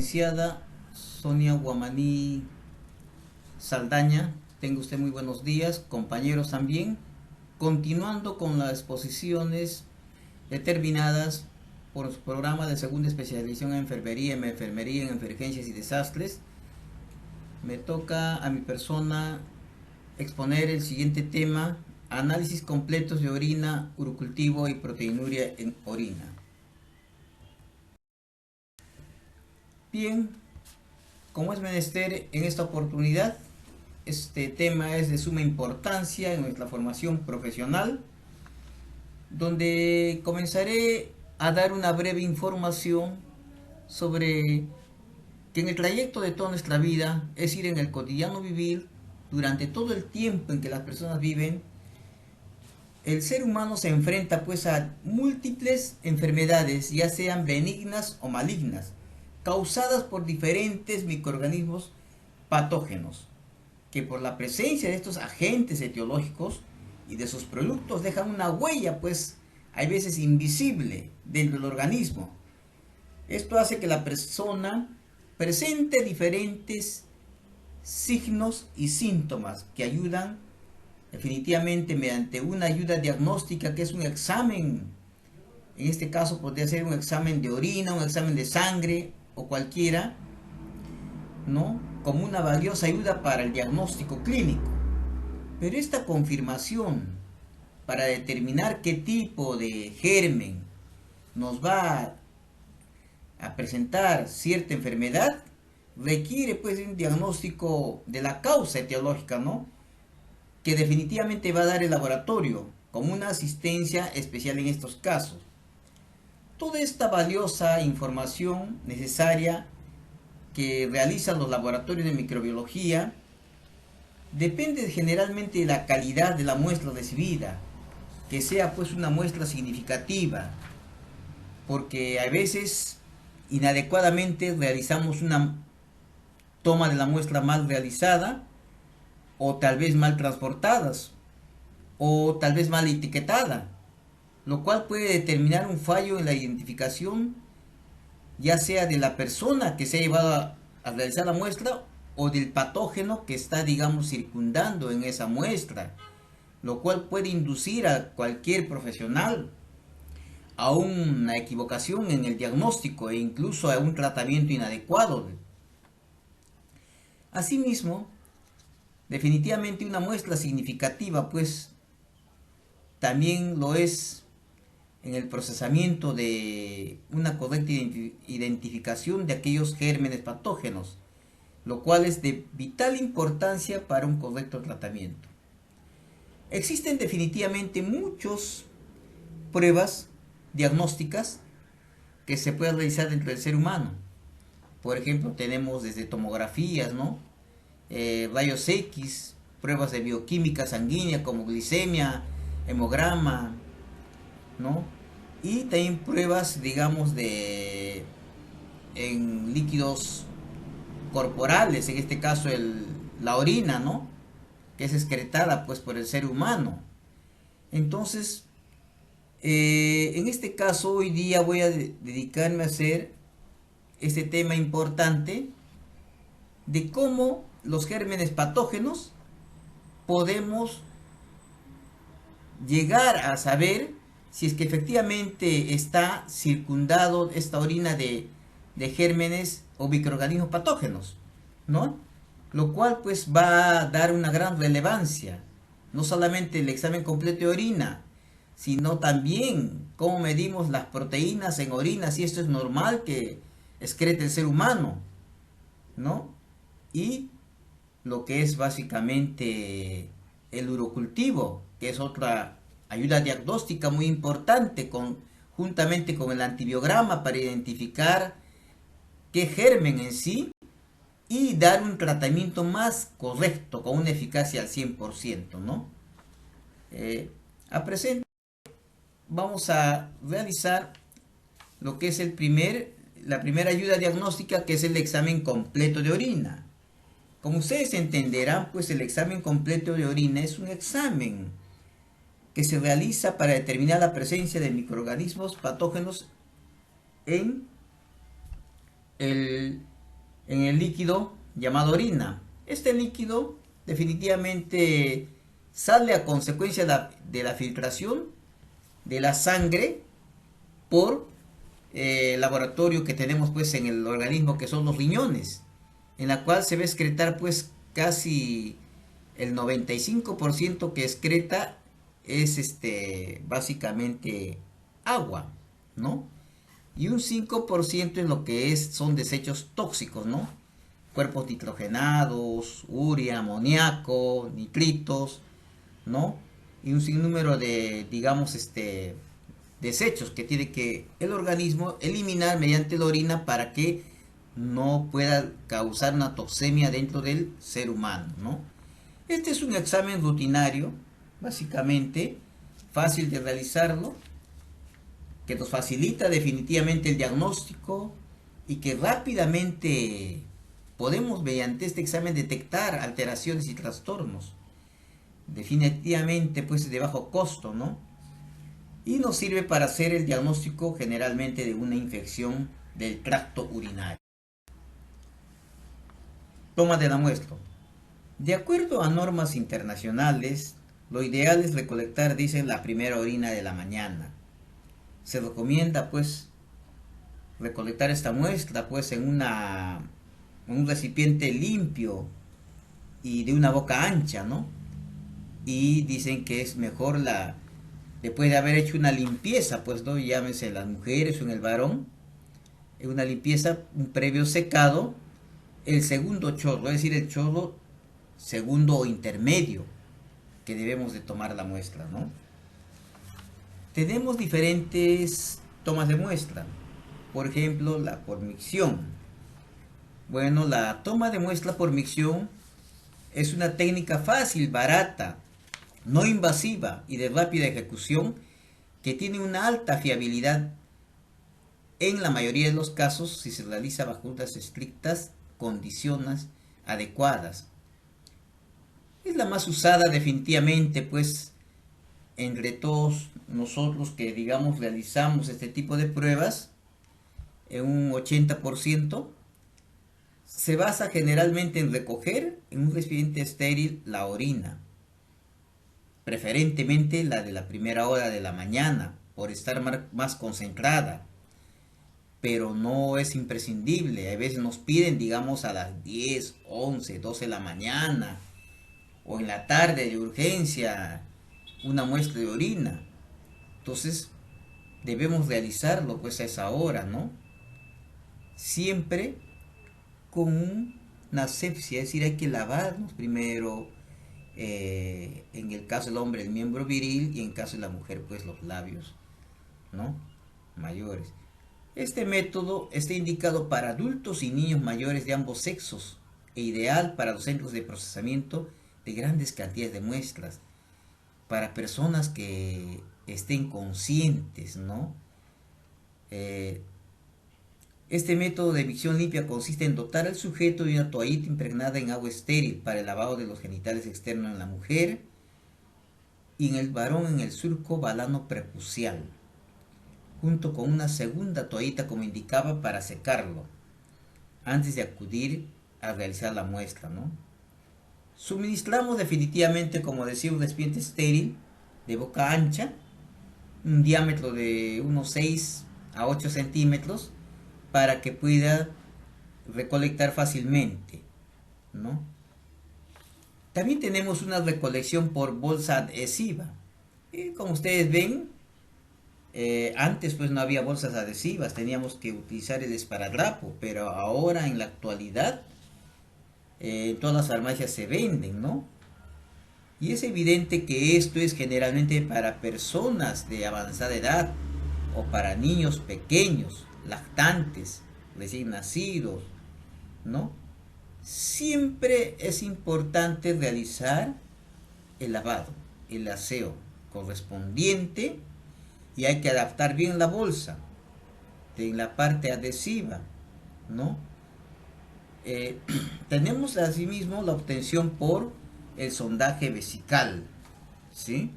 licenciada Sonia Guamaní Saldaña. Tenga usted muy buenos días, compañeros también. Continuando con las exposiciones determinadas por su programa de segunda especialización en enfermería, en emergencias y desastres, me toca a mi persona exponer el siguiente tema: análisis completos de orina, urocultivo y proteinuria en orina. Bien, como es menester en esta oportunidad, este tema es de suma importancia en nuestra formación profesional, donde comenzaré a dar una breve información sobre que en el trayecto de toda nuestra vida, es decir, en el cotidiano vivir, durante todo el tiempo en que las personas viven, el ser humano se enfrenta pues a múltiples enfermedades, ya sean benignas o malignas, causadas por diferentes microorganismos patógenos, que por la presencia de estos agentes etiológicos y de sus productos dejan una huella, pues hay veces invisible, dentro del organismo. Esto hace que la persona presente diferentes signos y síntomas que ayudan definitivamente mediante una ayuda diagnóstica, que es un examen. En este caso podría ser un examen de orina, un examen de sangre o cualquiera, ¿no?, como una valiosa ayuda para el diagnóstico clínico. Pero esta confirmación para determinar qué tipo de germen nos va a presentar cierta enfermedad requiere pues un diagnóstico de la causa etiológica, ¿no?, que definitivamente va a dar el laboratorio como una asistencia especial en estos casos. Toda esta valiosa información necesaria que realizan los laboratorios de microbiología depende generalmente de la calidad de la muestra recibida, que sea pues una muestra significativa, porque a veces inadecuadamente realizamos una toma de la muestra mal realizada, o tal vez mal transportadas, o tal vez mal etiquetada, lo cual puede determinar un fallo en la identificación, ya sea de la persona que se ha llevado a realizar la muestra o del patógeno que está, digamos, circundando en esa muestra, lo cual puede inducir a cualquier profesional a una equivocación en el diagnóstico e incluso a un tratamiento inadecuado. Asimismo, definitivamente una muestra significativa pues también lo es en el procesamiento de una correcta identificación de aquellos gérmenes patógenos, lo cual es de vital importancia para un correcto tratamiento. Existen definitivamente muchas pruebas diagnósticas que se pueden realizar dentro del ser humano. Por ejemplo, tenemos desde tomografías, ¿no?, rayos X, pruebas de bioquímica sanguínea como glicemia, hemograma, ¿no?, y también pruebas, digamos, en líquidos corporales, en este caso la orina, ¿no?, que es excretada pues por el ser humano. Entonces, en este caso hoy día voy a dedicarme a hacer este tema importante de cómo los gérmenes patógenos podemos llegar a saber si es que efectivamente está circundado esta orina de gérmenes o microorganismos patógenos, ¿no? Lo cual pues va a dar una gran relevancia, no solamente el examen completo de orina, sino también cómo medimos las proteínas en orina, si esto es normal que excrete el ser humano, ¿no? Y lo que es básicamente el urocultivo, que es otra ayuda diagnóstica muy importante, juntamente con el antibiograma, para identificar qué germen en sí y dar un tratamiento más correcto, con una eficacia al 100%, ¿no? A presente vamos a realizar lo que es la primera ayuda diagnóstica, que es el examen completo de orina. Como ustedes entenderán, pues el examen completo de orina es un examen que se realiza para determinar la presencia de microorganismos patógenos en el en el líquido llamado orina. Este líquido definitivamente sale a consecuencia de la filtración de la sangre por laboratorio que tenemos pues en el organismo, que son los riñones, en la cual se va a excretar pues casi el 95% que excreta es básicamente agua, ¿no? Y un 5% es lo que son desechos tóxicos, ¿no? Cuerpos nitrogenados, urea, amoníaco, nitritos, ¿no? Y un sinnúmero de, digamos, desechos que tiene que el organismo eliminar mediante la orina para que no pueda causar una toxemia dentro del ser humano, ¿no? Este es un examen rutinario, básicamente, fácil de realizarlo, que nos facilita definitivamente el diagnóstico y que rápidamente podemos mediante este examen detectar alteraciones y trastornos. Definitivamente pues de bajo costo, ¿no? Y nos sirve para hacer el diagnóstico generalmente de una infección del tracto urinario. Toma de la muestra. De acuerdo a normas internacionales, lo ideal es recolectar, dicen, la primera orina de la mañana. Se recomienda pues recolectar esta muestra pues en un recipiente limpio y de una boca ancha, ¿no? Y dicen que es mejor después de haber hecho una limpieza, pues, ¿no? Llámese en las mujeres o en el varón, una limpieza, un previo secado, el segundo chorro, es decir, el chorro segundo o intermedio que debemos de tomar la muestra, ¿no? Tenemos diferentes tomas de muestra, por ejemplo, la por micción. Bueno, la toma de muestra por micción es una técnica fácil, barata, no invasiva y de rápida ejecución que tiene una alta fiabilidad en la mayoría de los casos si se realiza bajo unas estrictas condiciones adecuadas. Es la más usada definitivamente pues entre todos nosotros que digamos realizamos este tipo de pruebas. En un 80% se basa generalmente en recoger en un recipiente estéril la orina, preferentemente la de la primera hora de la mañana, por estar más concentrada, pero no es imprescindible. A veces nos piden, digamos, a las 10, 11, 12 de la mañana, o en la tarde de urgencia, una muestra de orina. Entonces, debemos realizarlo pues a esa hora, ¿no? Siempre con una asepsia, es decir, hay que lavarnos primero, en el caso del hombre el miembro viril y en caso de la mujer pues los labios, ¿no? Mayores. Este método está indicado para adultos y niños mayores de ambos sexos e ideal para los centros de procesamiento de grandes cantidades de muestras, para personas que estén conscientes, ¿no? Este método de micción limpia consiste en dotar al sujeto de una toallita impregnada en agua estéril para el lavado de los genitales externos en la mujer y en el varón en el surco balano prepucial, junto con una segunda toallita como indicaba para secarlo, antes de acudir a realizar la muestra, ¿no? Suministramos definitivamente, como decía, un recipiente estéril de boca ancha, un diámetro de unos 6 a 8 centímetros, para que pueda recolectar fácilmente, ¿no? También tenemos una recolección por bolsa adhesiva. Y como ustedes ven, antes pues no había bolsas adhesivas, teníamos que utilizar el esparadrapo, pero ahora en la actualidad en todas las farmacias se venden, ¿no? Y es evidente que esto es generalmente para personas de avanzada edad o para niños pequeños, lactantes, recién nacidos, ¿no? Siempre es importante realizar el lavado, el aseo correspondiente, y hay que adaptar bien la bolsa en la parte adhesiva, ¿no? Tenemos asimismo la obtención por el sondaje vesical, ¿sí?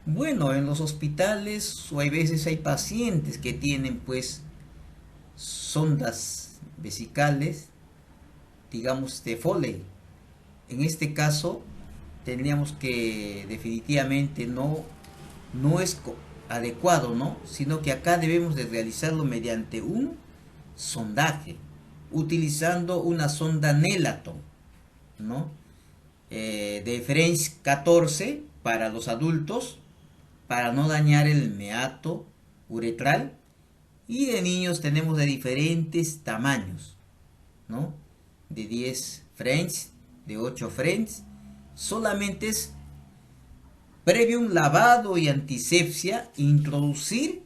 Bueno, en los hospitales o hay veces hay pacientes que tienen pues sondas vesicales, digamos, de Foley. En este caso, tendríamos que definitivamente no es adecuado, ¿no? Sino que acá debemos de realizarlo mediante un sondaje, utilizando una sonda Nelaton, ¿no? De French 14 para los adultos, para no dañar el meato uretral, y de niños tenemos de diferentes tamaños, ¿no? De 10 French, de 8 French, solamente es previo un lavado y antisepsia, introducir,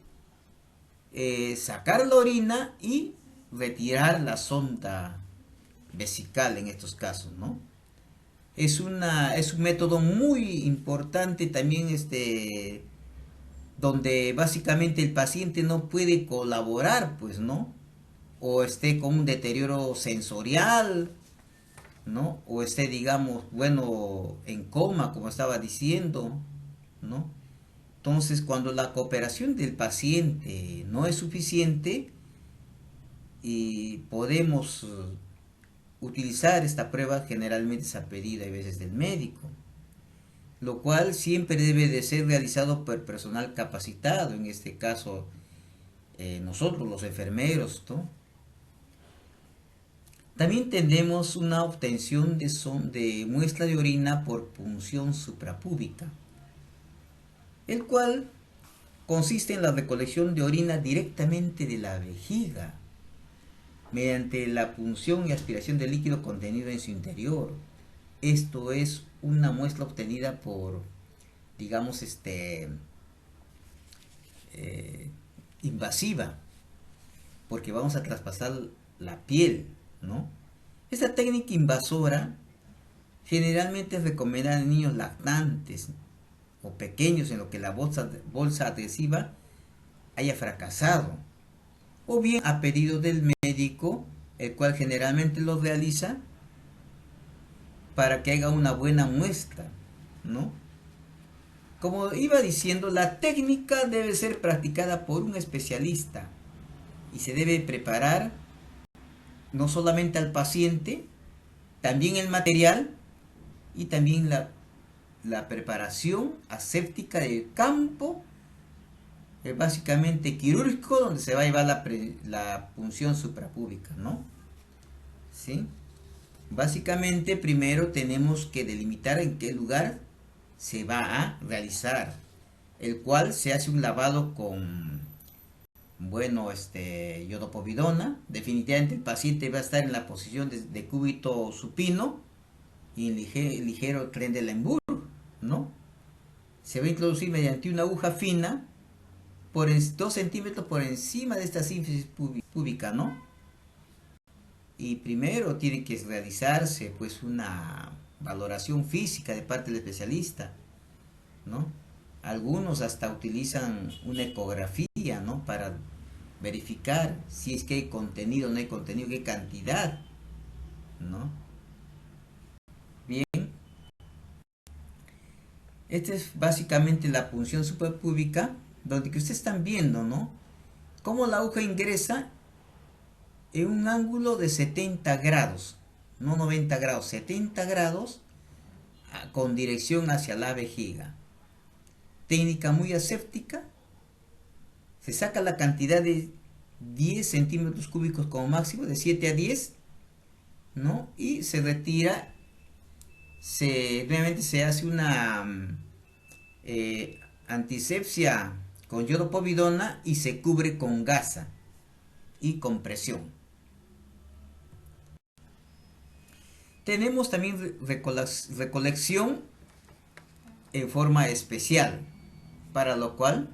sacar la orina y retirar la sonda vesical en estos casos, ¿no? Es un método muy importante también, donde básicamente el paciente no puede colaborar, pues, ¿no? O esté con un deterioro sensorial, ¿no? O esté, digamos, bueno, en coma, como estaba diciendo, ¿no? Entonces, cuando la cooperación del paciente no es suficiente, y podemos utilizar esta prueba, generalmente es a pedido a veces del médico, lo cual siempre debe de ser realizado por personal capacitado, en este caso nosotros los enfermeros, ¿no? También tenemos una obtención de muestra de orina por punción suprapúbica, el cual consiste en la recolección de orina directamente de la vejiga, mediante la punción y aspiración del líquido contenido en su interior. Esto es una muestra obtenida por, digamos, invasiva, porque vamos a traspasar la piel, ¿no? Esta técnica invasora generalmente es recomendada en niños lactantes o pequeños en lo que la bolsa adhesiva haya fracasado, o bien a pedido del médico, el cual generalmente lo realiza para que haga una buena muestra, ¿no? Como iba diciendo, la técnica debe ser practicada por un especialista y se debe preparar no solamente al paciente, también el material y también la preparación aséptica del campo, básicamente quirúrgico, donde se va a llevar la punción suprapúbica, ¿no? ¿Sí? Básicamente primero tenemos que delimitar en qué lugar se va a realizar, el cual se hace un lavado con, bueno, iodopovidona. Definitivamente el paciente va a estar en la posición de cúbito supino y en ligero Trendelenburg, ¿no? Se va a introducir mediante una aguja fina por 2 centímetros por encima de esta sínfisis púbica, ¿no? Y primero tiene que realizarse pues una valoración física de parte del especialista, ¿no? Algunos hasta utilizan una ecografía, ¿no? Para verificar si es que hay contenido o no hay contenido, qué cantidad, ¿no? Bien, esta es básicamente la punción suprapúbica, donde que ustedes están viendo, ¿no? Cómo la aguja ingresa en un ángulo de 70 grados, no 90 grados, 70 grados, con dirección hacia la vejiga. Técnica muy aséptica. Se saca la cantidad de 10 centímetros cúbicos como máximo, de 7 a 10, ¿no? Y se retira, nuevamente se hace una antisepsia con iodopovidona y se cubre con gasa y compresión. Tenemos también recolección en forma especial, para lo cual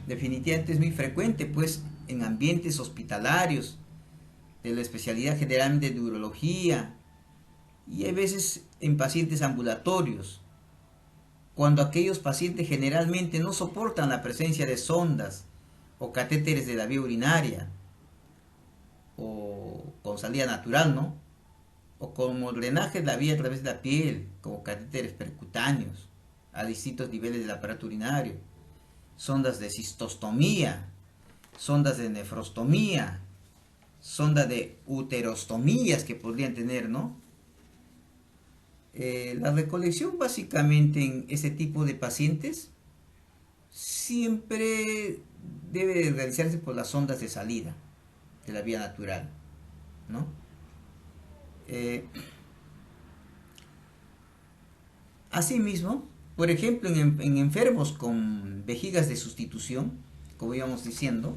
definitivamente es muy frecuente, pues en ambientes hospitalarios de la especialidad generalmente de urología, y hay veces en pacientes ambulatorios, cuando aquellos pacientes generalmente no soportan la presencia de sondas o catéteres de la vía urinaria, o con salida natural, ¿no? O como drenaje de la vía a través de la piel, como catéteres percutáneos a distintos niveles del aparato urinario, sondas de cistostomía, sondas de nefrostomía, sonda de uterostomías que podrían tener, ¿no? La recolección básicamente en este tipo de pacientes siempre debe realizarse por las sondas de salida de la vía natural, ¿no? Eh, Asimismo, por ejemplo, en enfermos con vejigas de sustitución, como íbamos diciendo,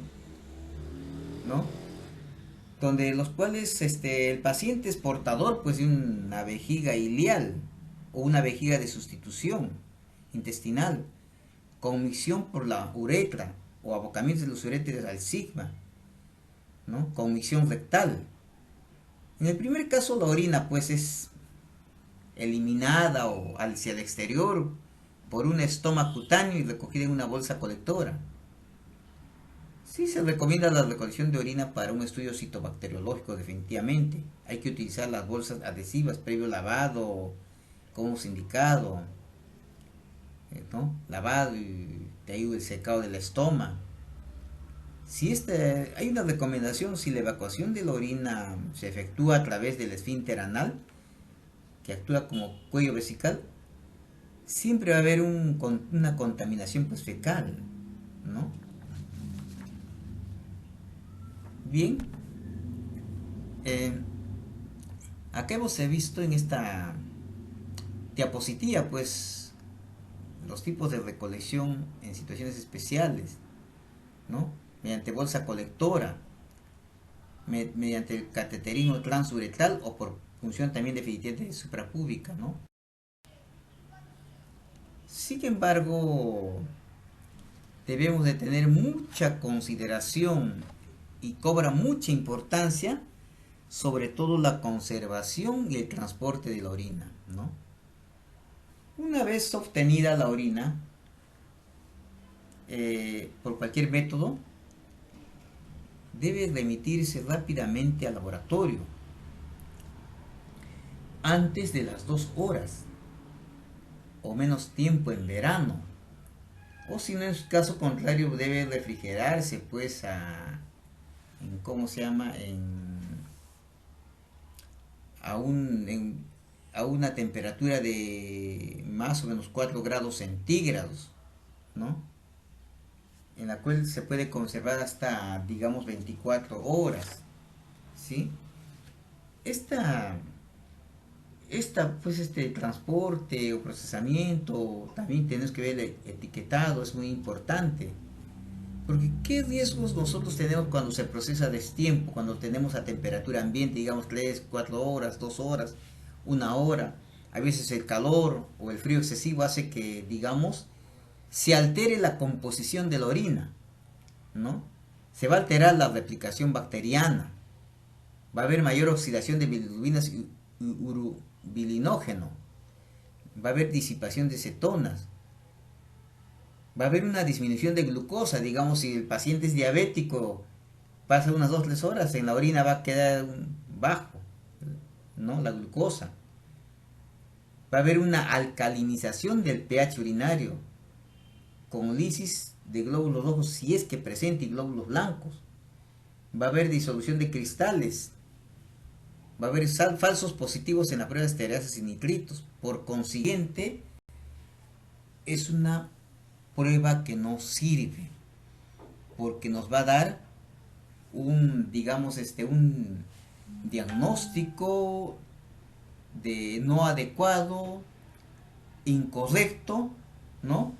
¿no? Donde los cuales el paciente es portador pues de una vejiga ileal o una vejiga de sustitución intestinal con micción por la uretra o abocamiento de los uréteres al sigma, ¿no? Con micción rectal. En el primer caso la orina pues es eliminada o hacia el exterior por un estoma cutáneo y recogida en una bolsa colectora. Sí, se recomienda la recolección de orina para un estudio citobacteriológico definitivamente. Hay que utilizar las bolsas adhesivas previo lavado, como hemos indicado, ¿no? Lavado y de ahí el secado del estoma. Si hay una recomendación, si la evacuación de la orina se efectúa a través del esfínter anal, que actúa como cuello vesical, siempre va a haber una contaminación pues fecal, ¿no? Bien, eh, acá hemos visto en esta diapositiva pues los tipos de recolección en situaciones especiales, ¿no? Mediante bolsa colectora, mediante el cateterismo transuretral o por función también definitivamente suprapúbica, ¿no? Sin embargo, debemos de tener mucha consideración y cobra mucha importancia, sobre todo la conservación y el transporte de la orina, ¿no? Una vez obtenida la orina, por cualquier método, debe remitirse rápidamente al laboratorio antes de las 2 horas o menos tiempo en verano, o si no es caso contrario debe refrigerarse pues en cómo se llama a una temperatura de más o menos 4 grados centígrados, ¿no? En la cual se puede conservar hasta, digamos, 24 horas, ¿sí? Esta, pues este transporte o procesamiento, también tenemos que ver el etiquetado, es muy importante. Porque ¿qué riesgos nosotros tenemos cuando se procesa a destiempo, cuando tenemos a temperatura ambiente, digamos 3, 4 horas, 2 horas, 1 hora? A veces el calor o el frío excesivo hace que, digamos, se altere la composición de la orina, ¿no? Se va a alterar la replicación bacteriana, va a haber mayor oxidación de bilirubinas y urobilinógeno, va a haber disipación de cetonas, va a haber una disminución de glucosa, digamos, si el paciente es diabético, pasa unas 2 3 horas, en la orina va a quedar bajo, ¿no? La glucosa. Va a haber una alcalinización del pH urinario, con lisis de glóbulos rojos si es que presente y glóbulos blancos. Va a haber disolución de cristales. Va a haber falsos positivos en la prueba de estereasas y nitritos. Por consiguiente, es una prueba que no sirve, porque nos va a dar digamos, un diagnóstico de no adecuado, incorrecto, ¿no?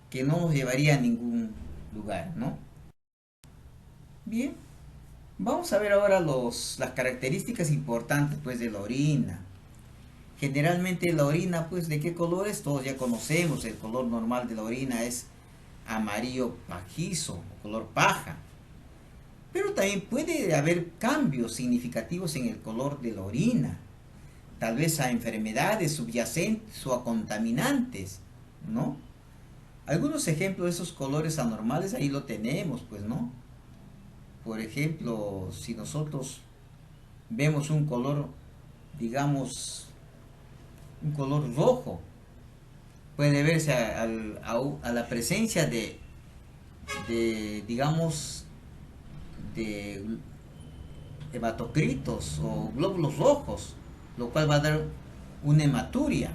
Que no nos llevaría a ningún lugar, ¿no? Bien, vamos a ver ahora las características importantes pues de la orina. Generalmente la orina pues de qué color es, todos ya conocemos, el color normal de la orina es amarillo pajizo o color paja. Pero también puede haber cambios significativos en el color de la orina, tal vez a enfermedades subyacentes o a contaminantes, ¿no? Algunos ejemplos de esos colores anormales ahí lo tenemos, pues, ¿no? Por ejemplo, si nosotros vemos un color, digamos, un color rojo, puede verse a la presencia digamos, de hematocritos o glóbulos rojos, lo cual va a dar una hematuria.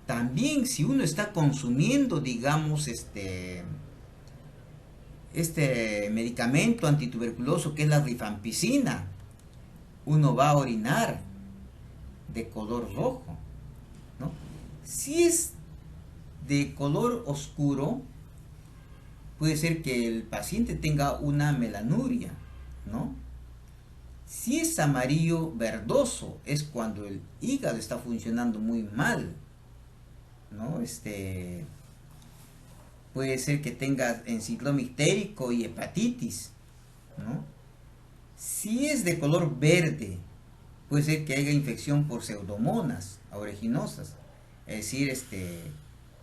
También si uno está consumiendo, digamos, este medicamento antituberculoso que es la rifampicina, uno va a orinar de color rojo, ¿no? Si es de color oscuro, puede ser que el paciente tenga una melanuria, ¿no? Si es amarillo verdoso, es cuando el hígado está funcionando muy mal, ¿no? Puede ser que tenga encicloma ictérico y hepatitis, ¿no? Si es de color verde, puede ser que haya infección por pseudomonas aeuginosa, es decir,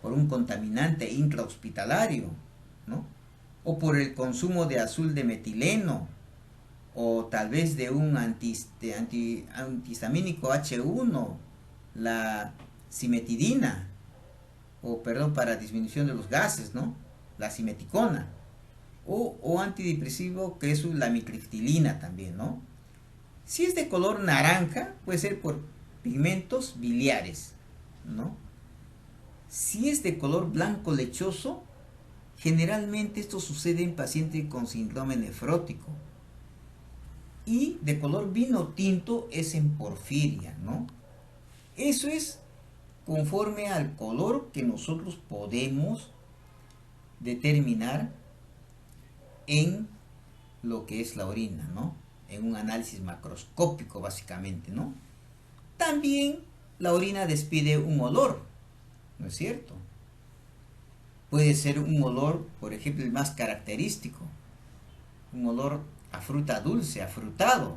por un contaminante intrahospitalario, ¿no? O por el consumo de azul de metileno, o tal vez de un antihistamínico H1, la cimetidina, o perdón, para disminución de los gases, ¿no? La cimeticona, o antidepresivo que es la micriftilina también, ¿no? Si es de color naranja, puede ser por pigmentos biliares, ¿no? Si es de color blanco lechoso, generalmente esto sucede en pacientes con síndrome nefrótico. Y de color vino tinto es en porfiria, ¿no? Eso es conforme al color que nosotros podemos determinar en lo que es la orina, ¿no? En un análisis macroscópico básicamente, ¿no? También la orina despide un olor, ¿no es cierto? Puede ser un olor, por ejemplo, el más característico, un olor a fruta dulce, afrutado,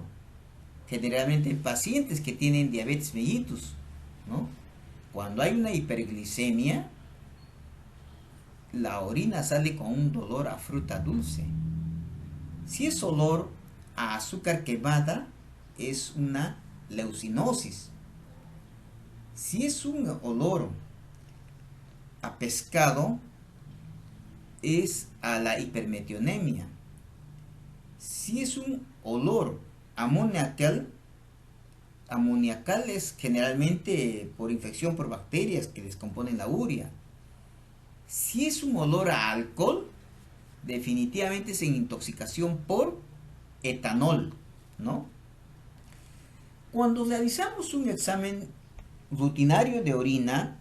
generalmente en pacientes que tienen diabetes mellitus, ¿no? Cuando hay una hiperglicemia, la orina sale con un olor a fruta dulce. Si es olor a azúcar quemada, es una leucinosis. Si es un olor a pescado, es a la hipermetionemia. Si es un olor amoniacal, es generalmente por infección por bacterias que descomponen la urea. Si es un olor a alcohol, definitivamente es en intoxicación por etanol, ¿no? Cuando realizamos un examen rutinario de orina,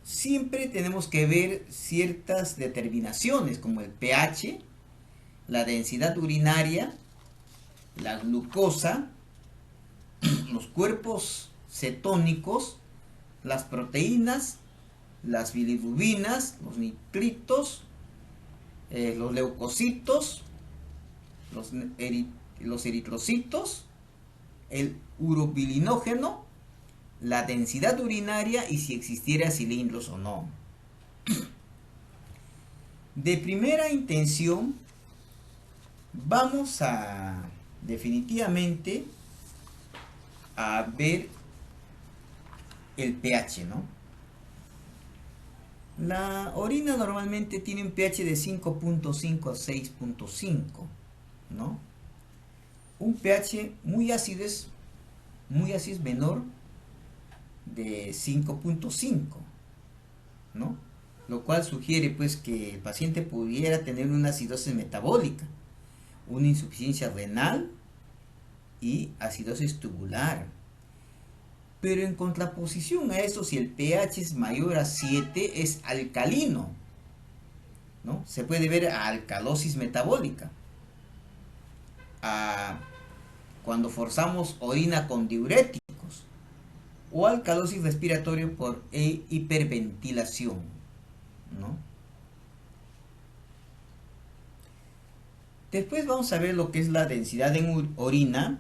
siempre tenemos que ver ciertas determinaciones como el pH, la densidad urinaria, la glucosa, los cuerpos cetónicos, las proteínas, las bilirubinas, los nitritos, los leucocitos, los eritrocitos, el urobilinógeno, la densidad urinaria y si existiera cilindros o no. De primera intención, vamos a definitivamente a ver el pH, ¿no? La orina normalmente tiene un pH de 5.5 a 6.5, ¿no? Un pH muy ácido es menor de 5.5, ¿no? Lo cual sugiere pues que el paciente pudiera tener una acidosis metabólica, una insuficiencia renal y acidosis tubular. Pero en contraposición a eso, si el pH es mayor a 7, es alcalino, ¿no? Se puede ver a alcalosis metabólica. Cuando forzamos orina con diuréticos o alcalosis respiratoria por hiperventilación, ¿no? Después vamos a ver lo que es la densidad en orina.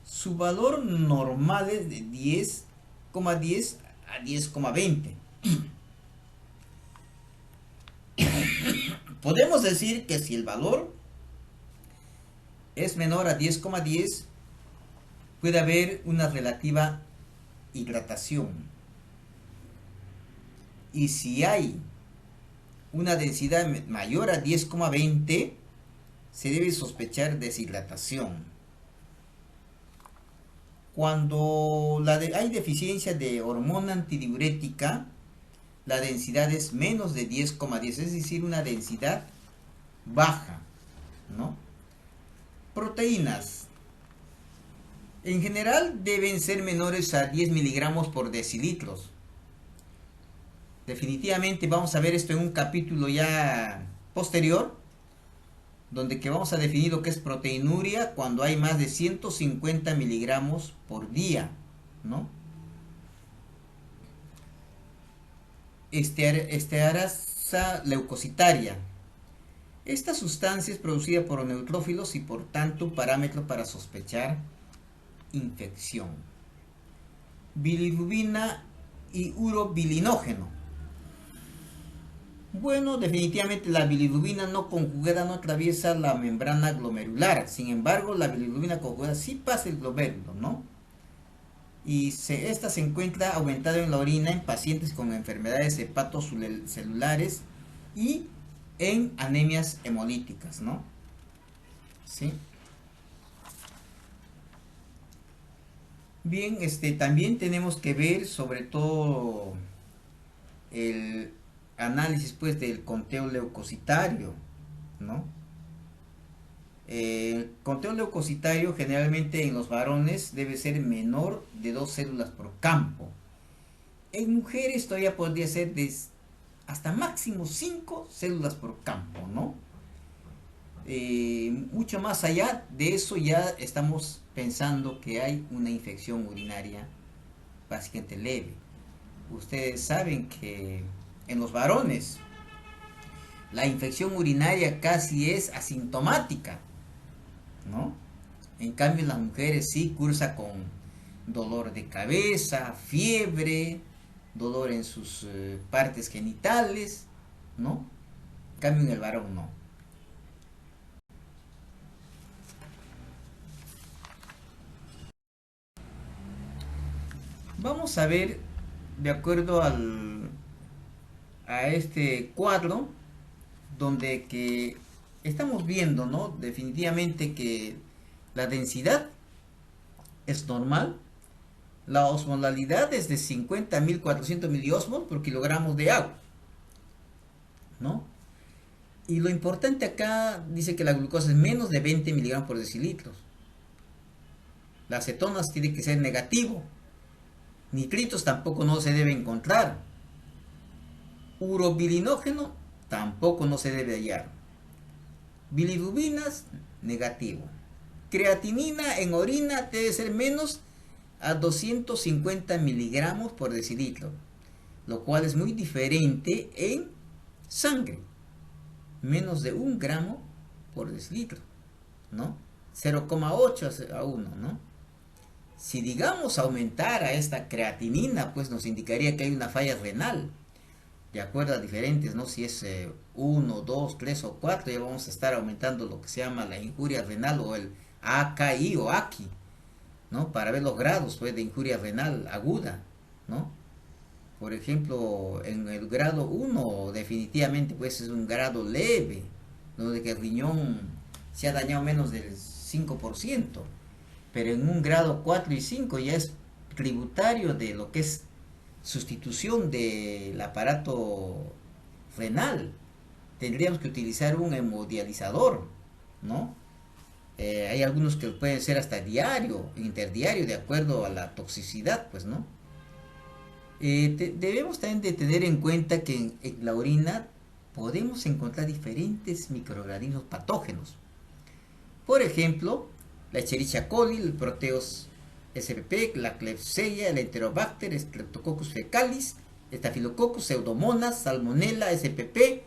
Su valor normal es de 10,10 a 10,20. Podemos decir que si el valor es menor a 10,10, puede haber una relativa hidratación. Y si hay una densidad mayor a 10,20, se debe sospechar deshidratación. Cuando hay deficiencia de hormona antidiurética, la densidad es menos de 10,10, es decir, una densidad baja, ¿no? Proteínas. En general deben ser menores a 10 miligramos por decilitros. Definitivamente vamos a ver esto en un capítulo ya posterior, donde que vamos a definir lo que es proteinuria cuando hay más de 150 miligramos por día, ¿no? Estearasa leucocitaria. Esta sustancia es producida por neutrófilos y por tanto un parámetro para sospechar infección. Bilirrubina y urobilinógeno. Bueno, definitivamente la bilirrubina no conjugada no atraviesa la membrana glomerular. Sin embargo, la bilirrubina conjugada sí pasa el glomérulo, ¿no? Y esta se encuentra aumentada en la orina en pacientes con enfermedades hepatocelulares y en anemias hemolíticas, ¿no? ¿Sí? Bien, también tenemos que ver sobre todo el análisis pues del conteo leucocitario, ¿no? El conteo leucocitario generalmente en los varones debe ser menor de 2 células por campo. En mujeres todavía podría ser hasta máximo 5 células por campo, ¿no? Mucho más allá de eso ya estamos pensando que hay una infección urinaria básicamente leve. Ustedes saben que en los varones la infección urinaria casi es asintomática, ¿no? En cambio en las mujeres sí cursa con dolor de cabeza, fiebre, dolor en sus partes genitales, ¿no? En cambio en el varón no. Vamos a ver, de acuerdo a este cuadro, donde que estamos viendo, ¿no? Definitivamente que la densidad es normal, la osmolalidad es de 50.400 miliosmol por kilogramos de agua, ¿no? Y lo importante acá dice que la glucosa es menos de 20 miligramos por decilitros. Las cetonas tiene que ser negativo. Nitritos tampoco no se debe encontrar. Urobilinógeno tampoco no se debe hallar. Bilirrubinas, negativo. Creatinina en orina debe ser menos a 250 miligramos por decilitro, lo cual es muy diferente en sangre. Menos de 1 gramo por decilitro, ¿no? 0,8 a 1, ¿no? Si digamos aumentar a esta creatinina, pues nos indicaría que hay una falla renal. De acuerdo a diferentes, ¿no? Si es 1, 2, 3 o 4, ya vamos a estar aumentando lo que se llama la injuria renal o el AKI o AKI, ¿no? Para ver los grados, pues, de injuria renal aguda, ¿no? Por ejemplo, en el grado 1 definitivamente pues es un grado leve, donde que el riñón se ha dañado menos del 5%, pero en un grado 4 y 5 ya es tributario de lo que es sustitución del aparato renal. Tendríamos que utilizar un hemodializador, ¿no? Hay algunos que pueden ser hasta diario, interdiario, de acuerdo a la toxicidad, pues, ¿no? Debemos también de tener en cuenta que en la orina podemos encontrar diferentes microorganismos patógenos. Por ejemplo, la Escherichia coli, el Proteus spp, la Klebsiella, el Enterobacter, Streptococcus fecalis, Staphylococcus, Pseudomonas, Salmonella, SPP,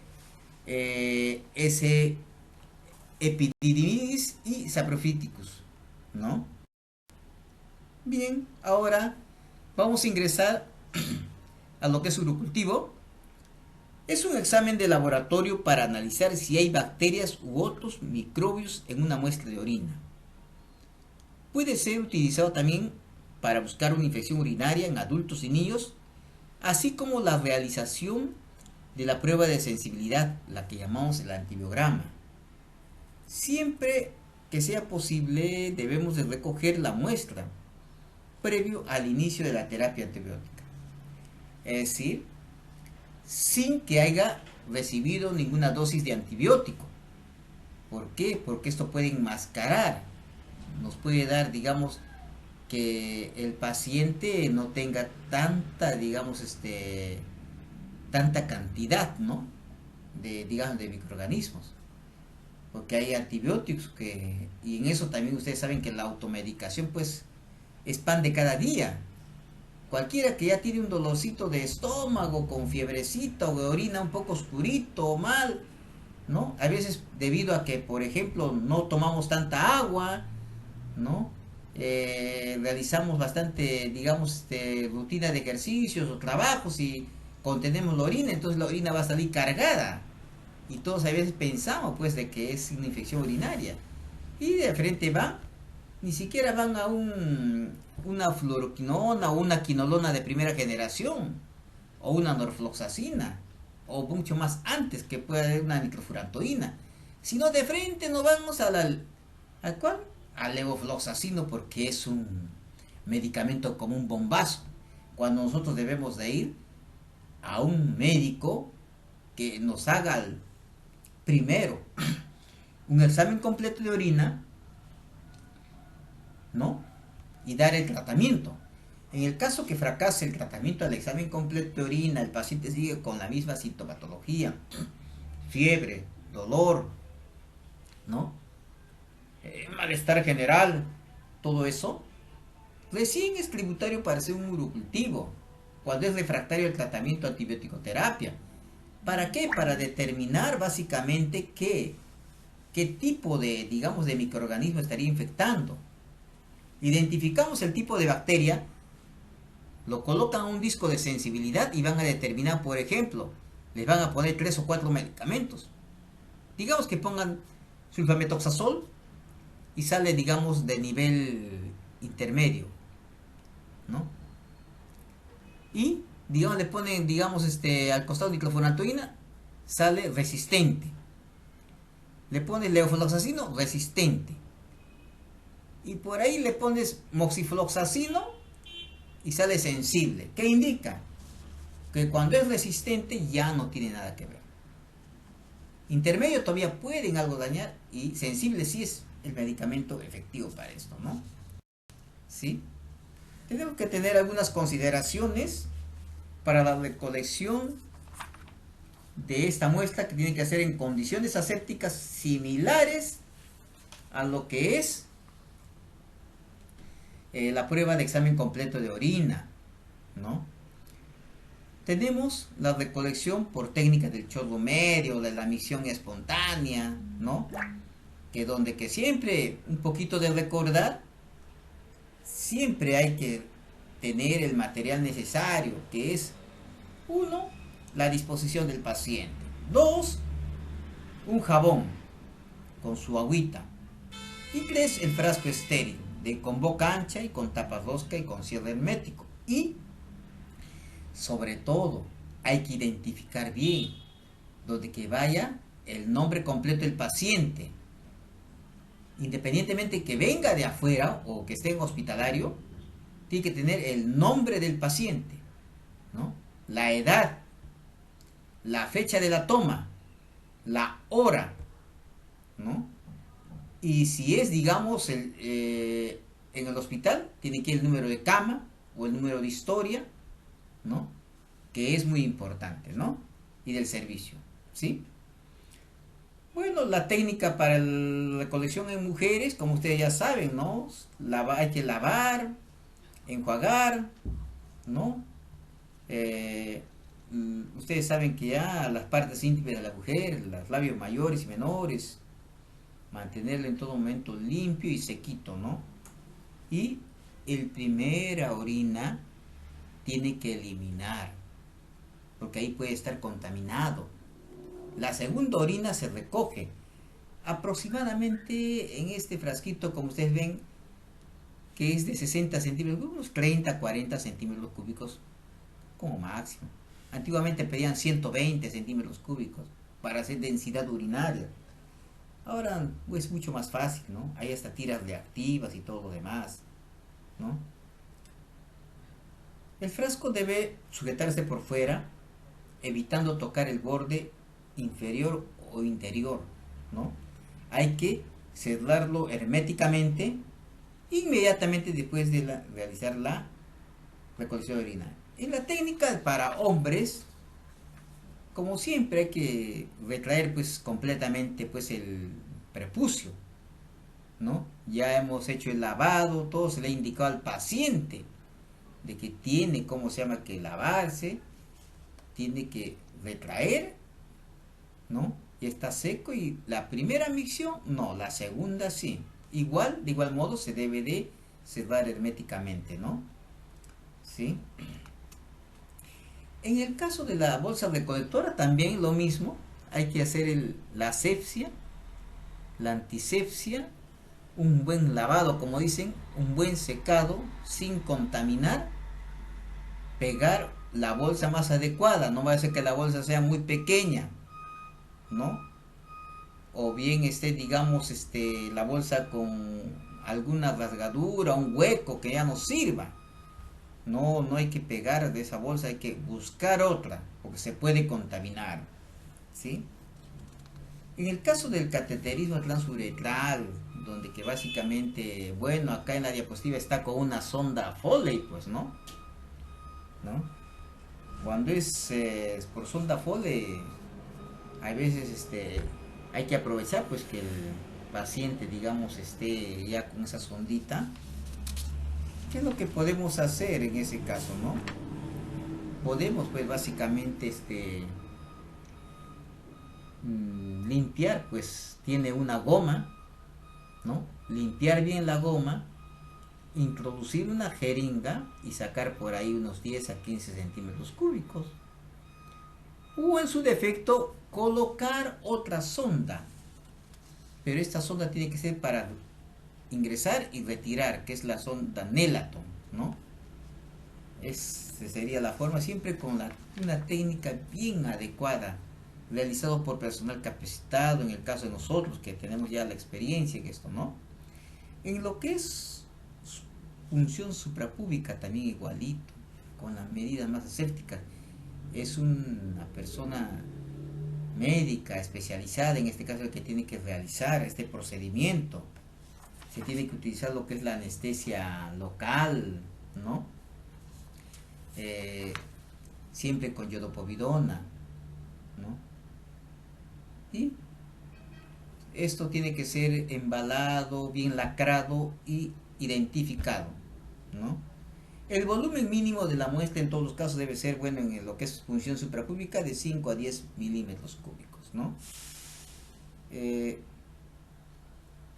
S. epididymis y Saprophyticus, ¿no? Bien, ahora vamos a ingresar a lo que es urocultivo. Es un examen de laboratorio para analizar si hay bacterias u otros microbios en una muestra de orina. Puede ser utilizado también para buscar una infección urinaria en adultos y niños, así como la realización de la prueba de sensibilidad, la que llamamos el antibiograma. Siempre que sea posible debemos de recoger la muestra previo al inicio de la terapia antibiótica. Es decir, sin que haya recibido ninguna dosis de antibiótico. ¿Por qué? Porque esto puede enmascarar, nos puede dar, digamos, que el paciente no tenga tanta, digamos, tanta cantidad, ¿no? De, digamos, de microorganismos. Porque hay antibióticos que, y en eso también ustedes saben que la automedicación, pues, es pan de cada día. Cualquiera que ya tiene un dolorcito de estómago, con fiebrecita o de orina un poco oscurito o mal, ¿no? A veces debido a que, por ejemplo, no tomamos tanta agua, ¿no? Realizamos bastante, digamos, rutina de ejercicios o trabajos y contenemos la orina, entonces la orina va a salir cargada. Y todos a veces pensamos, pues, de que es una infección urinaria. Y de frente van, ni siquiera van a una fluoroquinona o una quinolona de primera generación, o una norfloxacina, o mucho más antes que pueda haber una nitrofurantoína, sino de frente nos vamos ¿al cuál? Al levofloxacino, porque es un medicamento como un bombazo, cuando nosotros debemos de ir a un médico que nos haga primero un examen completo de orina, ¿no? Y dar el tratamiento. En el caso que fracase el tratamiento del examen completo de orina, el paciente sigue con la misma sintomatología, fiebre, dolor, ¿no? Malestar general, todo eso, recién es tributario para hacer un urocultivo, cuando es refractario el tratamiento antibiótico-terapia. ¿Para qué? Para determinar básicamente qué tipo de, digamos, de microorganismo estaría infectando. Identificamos el tipo de bacteria, lo colocan a un disco de sensibilidad y van a determinar, por ejemplo, les van a poner 3 o 4 medicamentos. Digamos que pongan sulfametoxazol y sale, digamos, de nivel intermedio, ¿no? Y, digamos, le ponen, digamos, al costado diclofenacoína, sale resistente. Le pones levofloxacino, resistente. Y por ahí le pones moxifloxacino y sale sensible. ¿Qué indica? Que cuando es resistente ya no tiene nada que ver. Intermedio todavía pueden algo dañar y sensible sí es el medicamento efectivo para esto, ¿no? ¿Sí? Tenemos que tener algunas consideraciones para la recolección de esta muestra que tiene que hacer en condiciones asépticas similares a lo que es la prueba de examen completo de orina, ¿no? Tenemos la recolección por técnica del chorro medio, de la emisión espontánea, ¿no? Que siempre un poquito de recordar, siempre hay que tener el material necesario, que es, uno, la disposición del paciente. Dos, un jabón con su agüita. Y tres, el frasco estéril, con boca ancha y con tapa rosca y con cierre hermético. Y, sobre todo, hay que identificar bien, donde que vaya el nombre completo del paciente. Independientemente que venga de afuera o que esté en hospitalario, tiene que tener el nombre del paciente, ¿no? La edad, la fecha de la toma, la hora, ¿no? Y si es, digamos, en el hospital, tiene que ir el número de cama o el número de historia, ¿no? Que es muy importante, ¿no? Y del servicio, ¿sí? Bueno, la técnica para la recolección en mujeres, como ustedes ya saben, ¿no? Hay que lavar, enjuagar, ¿no? Ustedes saben que ya las partes íntimas de la mujer, los labios mayores y menores, mantenerlo en todo momento limpio y sequito, ¿no? Y el primera orina tiene que eliminar, porque ahí puede estar contaminado. La segunda orina se recoge. Aproximadamente en este frasquito, como ustedes ven, que es de 60 centímetros, unos 30, 40 centímetros cúbicos como máximo. Antiguamente pedían 120 centímetros cúbicos para hacer densidad urinaria. Ahora es mucho más fácil, ¿no? Hay hasta tiras reactivas y todo lo demás, ¿no? El frasco debe sujetarse por fuera, evitando tocar el borde inferior o interior, ¿no? Hay que cerrarlo herméticamente inmediatamente después de realizar la recolección de orina. En la técnica para hombres, como siempre hay que retraer pues completamente pues el prepucio, ¿no? Ya hemos hecho el lavado, todo se le ha indicado al paciente de que tiene, ¿cómo se llama?, que lavarse, tiene que retraer, ¿no? Y está seco y la primera micción, no, la segunda sí. Igual, de igual modo se debe de cerrar herméticamente, ¿no? ¿Sí? En el caso de la bolsa recolectora también lo mismo, hay que hacer la asepsia, la antisepsia, un buen lavado, como dicen, un buen secado sin contaminar, pegar la bolsa más adecuada, no va a ser que la bolsa sea muy pequeña, ¿no? O bien esté, digamos, la bolsa con alguna rasgadura, un hueco que ya no sirva. No, no hay que pegar de esa bolsa, hay que buscar otra, porque se puede contaminar, ¿sí? En el caso del cateterismo transuretral, donde que básicamente, bueno, acá en la diapositiva está con una sonda Foley, pues, ¿no? Cuando es por sonda Foley, a veces hay que aprovechar pues que el paciente, digamos, esté ya con esa sondita. ¿Qué es lo que podemos hacer en ese caso, no? Podemos pues básicamente limpiar, pues tiene una goma, ¿no? Limpiar bien la goma, introducir una jeringa y sacar por ahí unos 10 a 15 centímetros cúbicos. O en su defecto, colocar otra sonda. Pero esta sonda tiene que ser para ingresar y retirar, que es la sonda Nelaton, ¿no? Esa sería la forma, siempre con una técnica bien adecuada, realizado por personal capacitado, en el caso de nosotros, que tenemos ya la experiencia en esto, ¿no? En lo que es función suprapúbica también igualito, con las medidas más asépticas. Es una persona médica especializada, en este caso, el que tiene que realizar este procedimiento. Se tiene que utilizar lo que es la anestesia local, ¿no? Siempre con iodopovidona, ¿no? Y esto tiene que ser embalado, bien lacrado y identificado, ¿no? El volumen mínimo de la muestra en todos los casos debe ser, bueno, en lo que es función suprapúbica, de 5 a 10 milímetros cúbicos, ¿no?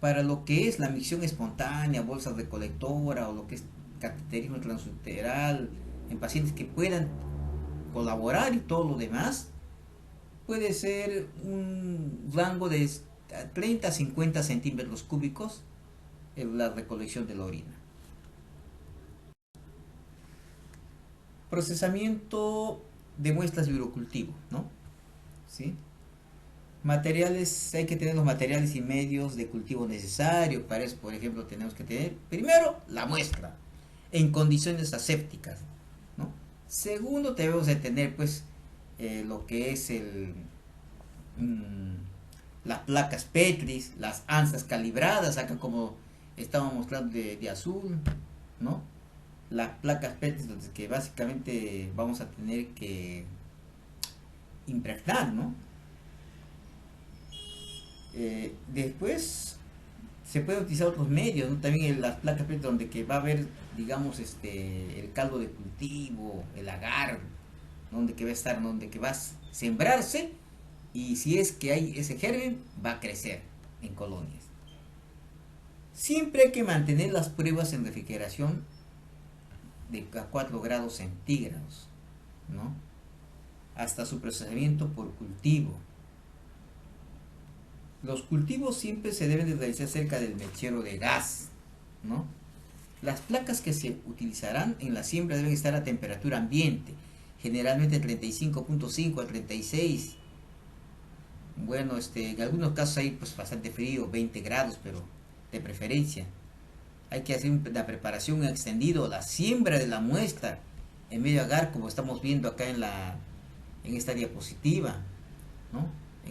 Para lo que es la micción espontánea, bolsa recolectora o lo que es cateterismo transuteral, en pacientes que puedan colaborar y todo lo demás, puede ser un rango de 30 a 50 centímetros cúbicos en la recolección de la orina. Procesamiento de muestras de urocultivo, ¿no? ¿Sí? Materiales, hay que tener los materiales y medios de cultivo necesarios. Para eso, por ejemplo, tenemos que tener primero la muestra en condiciones asépticas, ¿no? Segundo, debemos de tener pues lo que es las placas Petris, las ansas calibradas, acá como estamos mostrando de azul, ¿no? Las placas Petris, que básicamente vamos a tener que impregnar, ¿no? Después se pueden utilizar otros medios, ¿no? También en las placas Petri donde que va a haber, digamos, el caldo de cultivo, el agar, donde que va a estar, donde que va a sembrarse, y si es que hay ese germen, va a crecer en colonias. Siempre hay que mantener las pruebas en refrigeración de a 4 grados centígrados, ¿no? Hasta su procesamiento por cultivo. Los cultivos siempre se deben de realizar cerca del mechero de gas, ¿no? Las placas que se utilizarán en la siembra deben estar a temperatura ambiente, generalmente 35.5 a 36, Bueno, en algunos casos hay pues bastante frío, 20 grados, pero de preferencia. Hay que hacer una preparación extendido, la siembra de la muestra en medio agar, como estamos viendo acá en esta diapositiva, ¿no?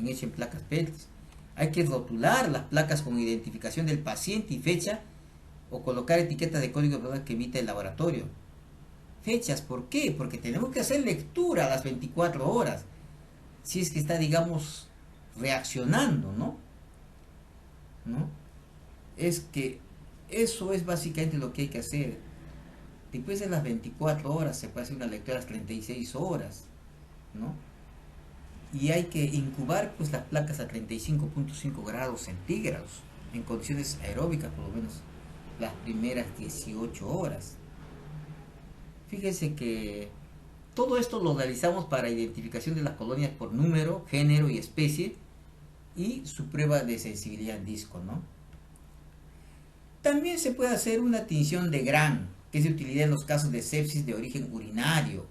Hecho en placas PETs. Hay que rotular las placas con identificación del paciente y fecha o colocar etiquetas de código postal que emite el laboratorio. Fechas, ¿por qué? Porque tenemos que hacer lectura a las 24 horas. Si es que está, digamos, reaccionando, ¿no? ¿No? Es que eso es básicamente lo que hay que hacer. Después de las 24 horas se puede hacer una lectura a las 36 horas, ¿no? Y hay que incubar pues las placas a 35.5 grados centígrados en condiciones aeróbicas por lo menos las primeras 18 horas. Fíjense que todo esto lo realizamos para identificación de las colonias por número, género y especie y su prueba de sensibilidad en disco, ¿no? También se puede hacer una tinción de Gram, que es de utilidad en los casos de sepsis de origen urinario,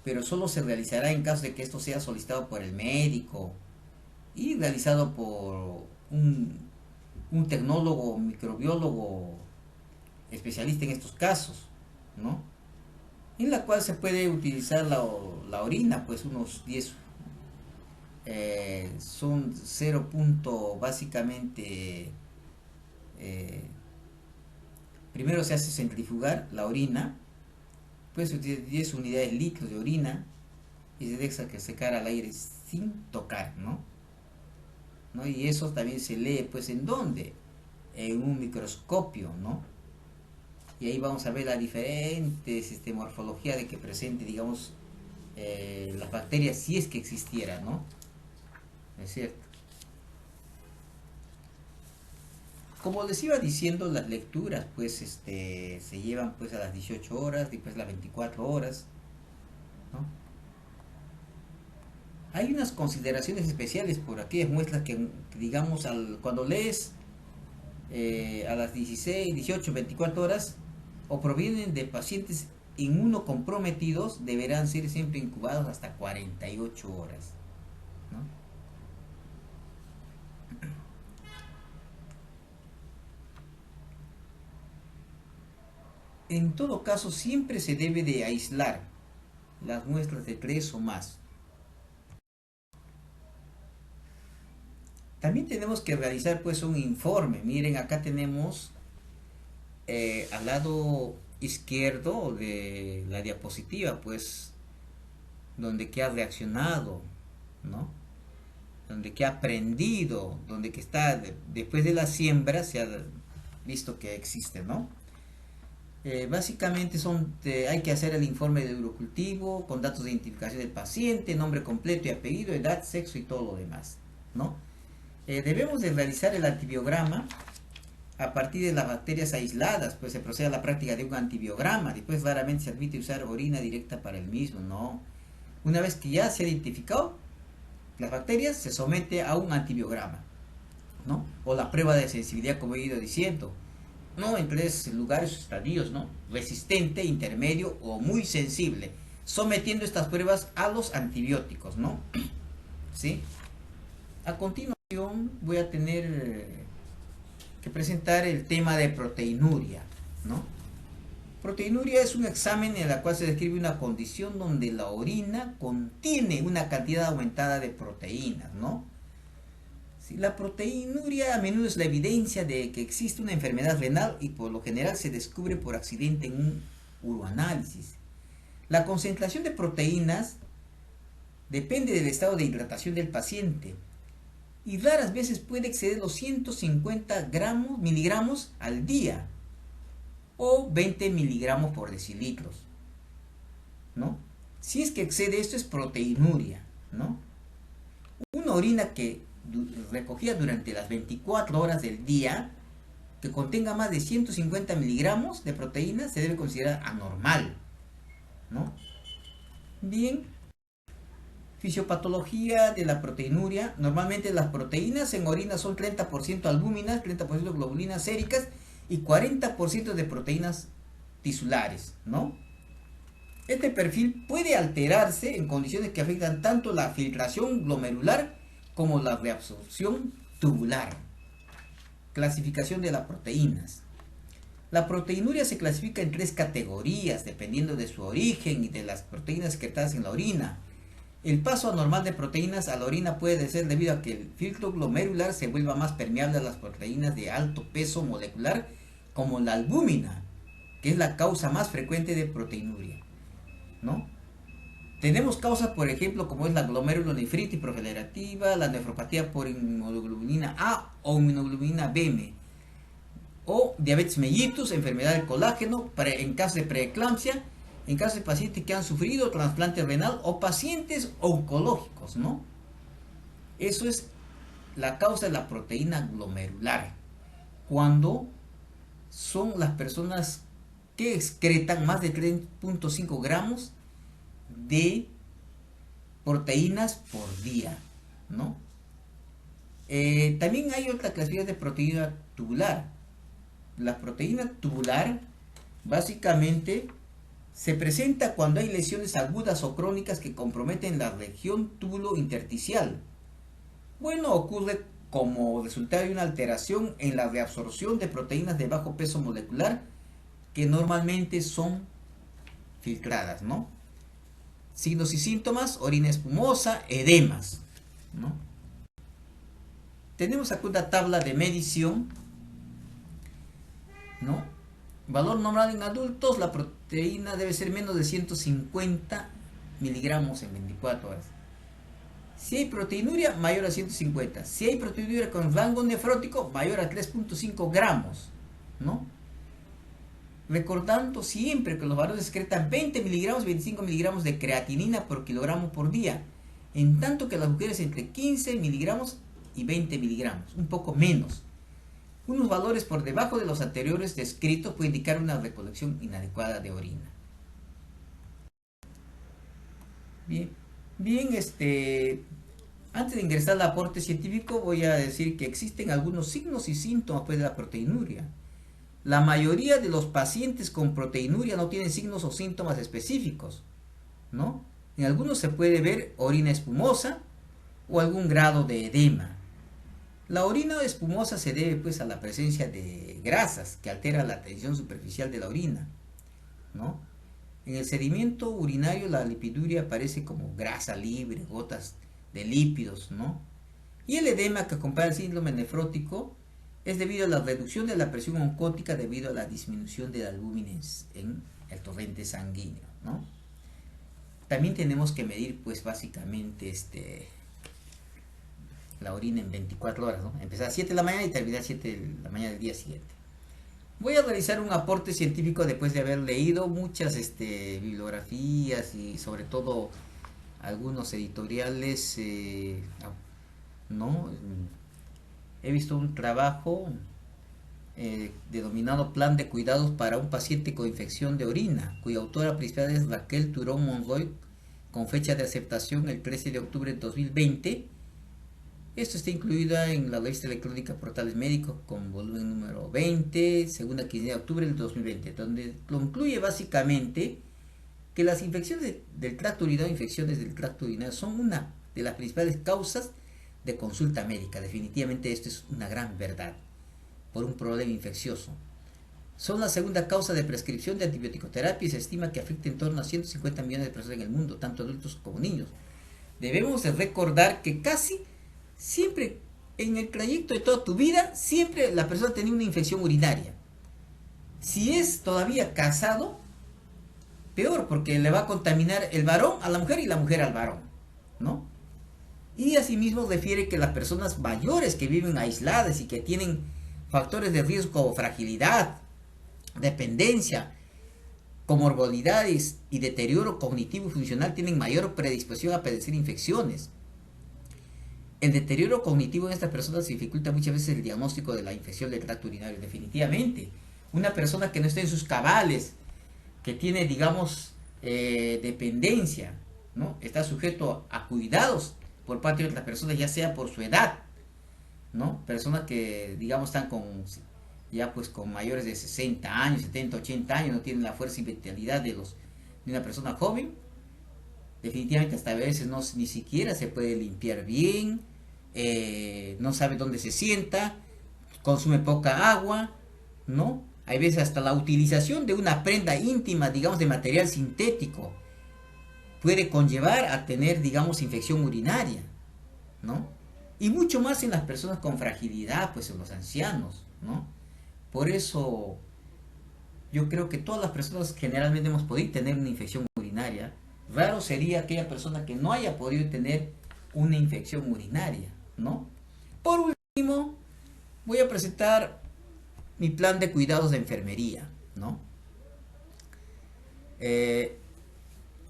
pero solo se realizará en caso de que esto sea solicitado por el médico y realizado por un tecnólogo, microbiólogo especialista en estos casos, ¿no? En la cual se puede utilizar la orina, pues unos 10, son 0. Básicamente, primero se hace centrifugar la orina, pues 10 unidades litros de orina y se deja que secar al aire sin tocar, ¿no? ¿No? Y eso también se lee, pues, ¿en dónde? En un microscopio, ¿no? Y ahí vamos a ver la diferentes morfología de que presente, digamos, las bacterias, si es que existiera, ¿no? Es cierto. Como les iba diciendo, las lecturas, pues, se llevan, pues, a las 18 horas, después a las 24 horas, ¿no? Hay unas consideraciones especiales por aquellas muestras que digamos, cuando lees a las 16, 18, 24 horas o provienen de pacientes inmunocomprometidos, deberán ser siempre incubados hasta 48 horas, ¿no? En todo caso, siempre se debe de aislar las muestras de 3 o más. También tenemos que realizar pues un informe. Miren, acá tenemos al lado izquierdo de la diapositiva, pues, donde que ha reaccionado, ¿no? Donde que ha aprendido, donde que está, después de la siembra se ha visto que existe, ¿no? Básicamente hay que hacer el informe de urocultivo con datos de identificación del paciente, nombre completo y apellido, edad, sexo y todo lo demás, ¿no? Debemos de realizar el antibiograma a partir de las bacterias aisladas, pues se procede a la práctica de un antibiograma. Después raramente se admite usar orina directa para el mismo, ¿no? Una vez que ya se ha identificado las bacterias, se somete a un antibiograma, ¿no? O la prueba de sensibilidad, como he ido diciendo, ¿no? En 3 lugares o estadios, ¿no? Resistente, intermedio o muy sensible, sometiendo estas pruebas a los antibióticos, ¿no? ¿Sí? A continuación voy a tener que presentar el tema de proteinuria, ¿no? Proteinuria es un examen en el cual se describe una condición donde la orina contiene una cantidad aumentada de proteínas, ¿no? Sí, la proteinuria a menudo es la evidencia de que existe una enfermedad renal y por lo general se descubre por accidente en un uroanálisis. La concentración de proteínas depende del estado de hidratación del paciente y raras veces puede exceder los 150 miligramos al día o 20 miligramos por decilitros, ¿no? Si es que excede esto es proteinuria, ¿no? Una orina que recogida durante las 24 horas del día que contenga más de 150 miligramos de proteína se debe considerar anormal, ¿no? Bien. Fisiopatología de la proteinuria. Normalmente las proteínas en orina son 30% albúminas, 30% globulinas séricas y 40% de proteínas tisulares, ¿no? Este perfil puede alterarse en condiciones que afectan tanto la filtración glomerular como la reabsorción tubular. Clasificación de las proteínas. La proteinuria se clasifica en 3 categorías, dependiendo de su origen y de las proteínas excretadas en la orina. El paso anormal de proteínas a la orina puede ser debido a que el filtro glomerular se vuelva más permeable a las proteínas de alto peso molecular, como la albúmina, que es la causa más frecuente de proteinuria, ¿no? Tenemos causas, por ejemplo, como es la glomerulonefritis proliferativa, la nefropatía por inmunoglobulina A o inmunoglobulina B, o diabetes mellitus, enfermedad del colágeno, en caso de preeclampsia, en caso de pacientes que han sufrido trasplante renal o pacientes oncológicos, ¿no? Eso es la causa de la proteína glomerular. Cuando son las personas que excretan más de 3.5 gramos de proteínas por día, ¿no? También hay otra clasificación de proteína tubular. La proteína tubular básicamente se presenta cuando hay lesiones agudas o crónicas que comprometen la región túbulo intersticial. Bueno, ocurre como resultado de una alteración en la reabsorción de proteínas de bajo peso molecular que normalmente son filtradas, ¿no? Signos y síntomas: orina espumosa, edemas, ¿no? Tenemos aquí una tabla de medición, ¿no? Valor normal en adultos: la proteína debe ser menos de 150 miligramos en 24 horas. Si hay proteinuria, mayor a 150. Si hay proteinuria con rango nefrótico, mayor a 3.5 gramos, ¿no? Recordando siempre que los varones excretan 20 miligramos, 25 miligramos de creatinina por kilogramo por día, en tanto que las mujeres entre 15 miligramos y 20 miligramos, un poco menos. Unos valores por debajo de los anteriores descritos pueden indicar una recolección inadecuada de orina. Bien, antes de ingresar al aporte científico, voy a decir que existen algunos signos y síntomas de la proteinuria. La mayoría de los pacientes con proteinuria no tienen signos o síntomas específicos, ¿no? En algunos se puede ver orina espumosa o algún grado de edema. La orina espumosa se debe pues a la presencia de grasas que altera la tensión superficial de la orina, ¿no? En el sedimento urinario la lipiduria aparece como grasa libre, gotas de lípidos, ¿no? Y el edema que acompaña el síndrome nefrótico es debido a la reducción de la presión oncótica debido a la disminución de la albúmina en el torrente sanguíneo, ¿no? También tenemos que medir pues básicamente la orina en 24 horas, ¿no? Empezar a 7 de la mañana y terminar a 7 de la mañana del día siguiente. Voy a realizar un aporte científico después de haber leído muchas bibliografías y sobre todo algunos editoriales, ¿no? He visto un trabajo denominado Plan de Cuidados para un paciente con infección de orina, cuya autora principal es Raquel Turón Monroy, con fecha de aceptación el 13 de octubre de 2020. Esto está incluido en la revista electrónica Portales Médicos con volumen número 20, segunda quincena de octubre del 2020, donde concluye básicamente que las infecciones del tracto urinario, infecciones del tracto urinario, son una de las principales causas de consulta médica. Definitivamente esto es una gran verdad, por un problema infeccioso. Son la segunda causa de prescripción de antibiótico-terapia y se estima que afecta en torno a 150 millones de personas en el mundo, tanto adultos como niños. Debemos de recordar que casi siempre en el trayecto de toda tu vida, siempre la persona tiene una infección urinaria. Si es todavía casado, peor, porque le va a contaminar el varón a la mujer y la mujer al varón, ¿no? Y asimismo refiere que las personas mayores que viven aisladas y que tienen factores de riesgo como fragilidad, dependencia, comorbilidades y deterioro cognitivo y funcional tienen mayor predisposición a padecer infecciones. El deterioro cognitivo en estas personas dificulta muchas veces el diagnóstico de la infección del tracto urinario. Definitivamente, una persona que no esté en sus cabales, que tiene, digamos, dependencia, ¿no? Está sujeto a cuidados por parte de otras personas, ya sea por su edad, ¿no? Personas que, digamos, están ya pues con mayores de 60 años, 70, 80 años, no tienen la fuerza y vitalidad de una persona joven. Definitivamente hasta a veces ni siquiera se puede limpiar bien, no sabe dónde se sienta, consume poca agua, ¿no? Hay veces hasta la utilización de una prenda íntima, digamos, de material sintético, puede conllevar a tener, digamos, infección urinaria, ¿no? Y mucho más en las personas con fragilidad, pues en los ancianos, ¿no? Por eso yo creo que todas las personas generalmente hemos podido tener una infección urinaria. Raro sería aquella persona que no haya podido tener una infección urinaria, ¿no? Por último, voy a presentar mi plan de cuidados de enfermería, ¿no? Eh,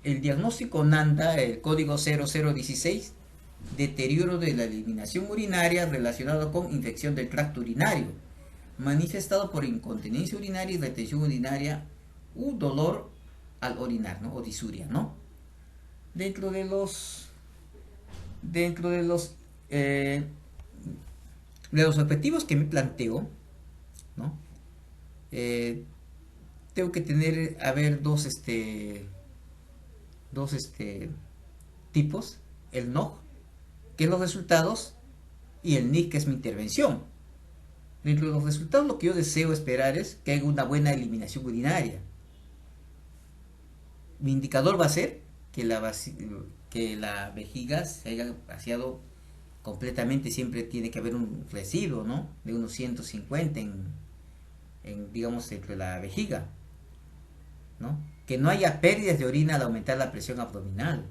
el diagnóstico NANDA, el código 0016, deterioro de la eliminación urinaria relacionado con infección del tracto urinario, manifestado por incontinencia urinaria y retención urinaria u dolor al orinar, ¿no? O disuria, ¿no? Dentro de los dentro de los objetivos que me planteo, ¿no? Eh, tengo que tener, a ver, dos tipos, el NOG, que es los resultados, y el NIC, que es mi intervención. Dentro de los resultados, lo que yo deseo esperar es que haya una buena eliminación urinaria. Mi indicador va a ser que la vejiga se haya vaciado completamente. Siempre tiene que haber un residuo, ¿no? De unos 150 digamos, entre la vejiga, ¿no? Que no haya pérdidas de orina al aumentar la presión abdominal,